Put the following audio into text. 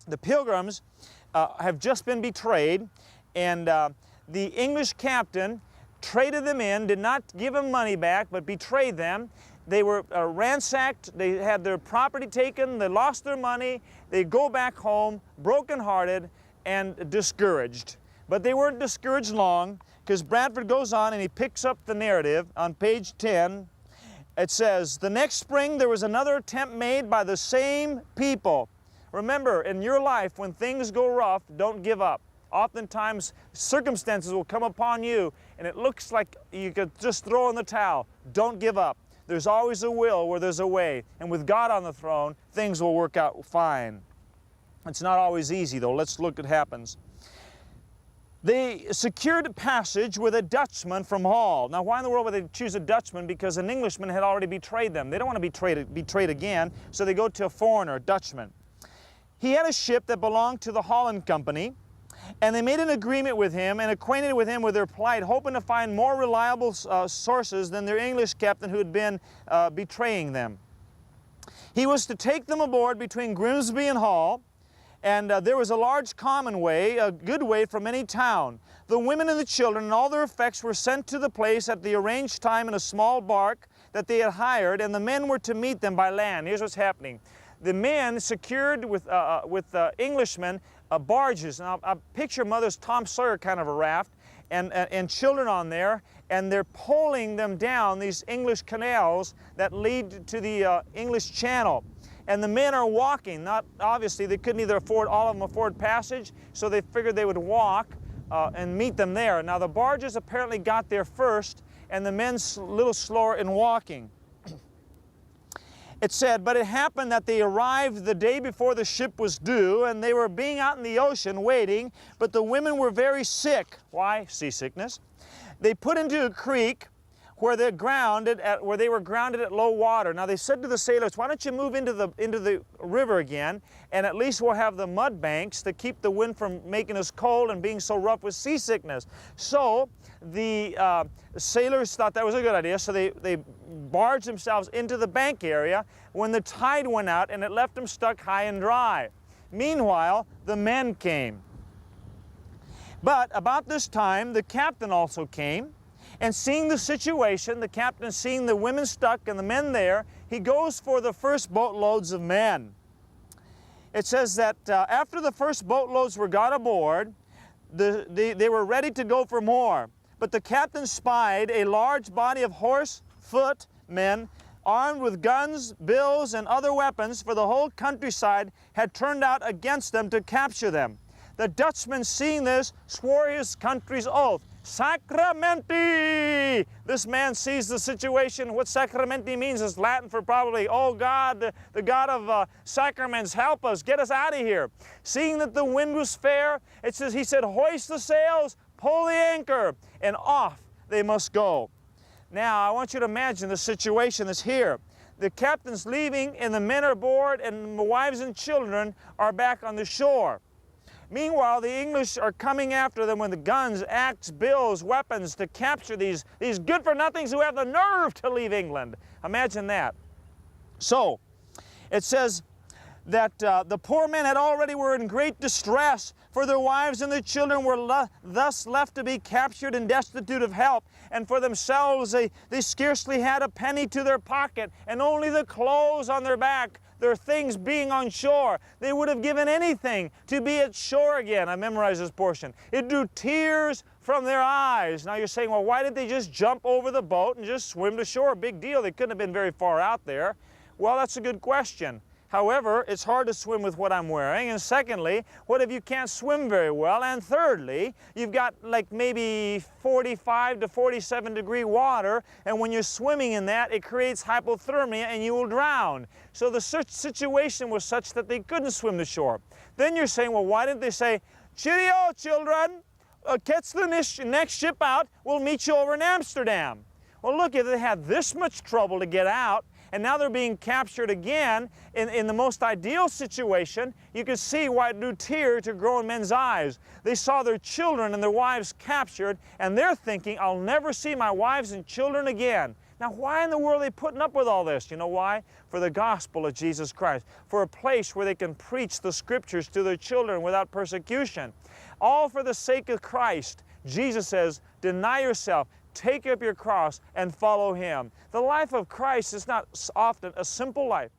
The Pilgrims have just been betrayed, and the English captain traded them in, did not give them money back, but betrayed them. They were ransacked, they had their property taken, they lost their money, they go back home brokenhearted and discouraged. But they weren't discouraged long, because Bradford goes on and he picks up the narrative on page 10. It says, "The next spring there was another attempt made by the same people." Remember, in your life, when things go rough, don't give up. Oftentimes, circumstances will come upon you, and it looks like you could just throw in the towel. Don't give up. There's always a will where there's a way. And with God on the throne, things will work out fine. It's not always easy, though. Let's look at what happens. They secured passage with a Dutchman from Hull. Now, why in the world would they choose a Dutchman? Because an Englishman had already betrayed them. They don't want to be betrayed again, so they go to a foreigner, a Dutchman. He had a ship that belonged to the Holland Company, and they made an agreement with him and acquainted with him with their plight, hoping to find more reliable sources than their English captain who had been betraying them. He was to take them aboard between Grimsby and Hull, and there was a large common way, a good way from any town. The women and the children and all their effects were sent to the place at the arranged time in a small bark that they had hired, and the men were to meet them by land. Here's what's happening. The men secured with Englishmen barges. Now, picture Mother's Tom Sawyer kind of a raft, and children on there, and they're poling them down these English canals that lead to the English Channel. And the men are walking. Not obviously, they couldn't either all of them afford passage, so they figured they would walk and meet them there. Now, the barges apparently got there first, and the men a little slower in walking. It said, "But it happened that they arrived the day before the ship was due, and they were being out in the ocean waiting, but the women were very sick." Why? Seasickness. "They put into a creek where they were grounded at low water. Now they said to the sailors, 'Why don't you move into the river again, and at least we'll have the mud banks to keep the wind from making us cold and being so rough with seasickness.' So the sailors thought that was a good idea, so they barged themselves into the bank area when the tide went out, and it left them stuck high and dry. Meanwhile, the men came. But about this time, the captain also came, and seeing the situation, the captain seeing the women stuck and the men there, he goes for the first boatloads of men." It says that after the first boatloads were got aboard, they were ready to go for more. But the captain spied a large body of horse, foot men, armed with guns, bills, and other weapons, for the whole countryside had turned out against them to capture them. The Dutchman, seeing this, swore his country's oath. Sacramenti! This man sees the situation. What sacramenti means is Latin for probably, "Oh God, the God of sacraments, help us, get us out of here." Seeing that the wind was fair, it says, he said, "Hoist the sails, pull the anchor," and off they must go. Now, I want you to imagine the situation that's here. The captain's leaving, and the men are aboard, and the wives and children are back on the shore. Meanwhile, the English are coming after them with the guns, axe, bills, weapons to capture these good-for-nothings who have the nerve to leave England. Imagine that. So, it says that the poor men were in great distress, for their wives and their children were thus left to be captured and destitute of help, and for themselves they scarcely had a penny to their pocket, and only the clothes on their back, their things being on shore. They would have given anything to be at shore again. I memorized this portion. It drew tears from their eyes. Now you're saying, well, why did they just jump over the boat and just swim to shore? Big deal. They couldn't have been very far out there. Well, that's a good question. However, it's hard to swim with what I'm wearing. And secondly, what if you can't swim very well? And thirdly, you've got like maybe 45 to 47 degree water, and when you're swimming in that, it creates hypothermia and you will drown. So the situation was such that they couldn't swim to shore. Then you're saying, well, why didn't they say, "Cheerio, children, catch the next ship out, we'll meet you over in Amsterdam"? Well, look, if they had this much trouble to get out, and now they're being captured again in the most ideal situation, you can see why it drew tears to grown men's eyes. They saw their children and their wives captured, and they're thinking, "I'll never see my wives and children again." Now, why in the world are they putting up with all this? You know why? For the gospel of Jesus Christ, for a place where they can preach the Scriptures to their children without persecution. All for the sake of Christ. Jesus says, deny yourself, take up your cross, and follow Him. The life of Christ is not often a simple life.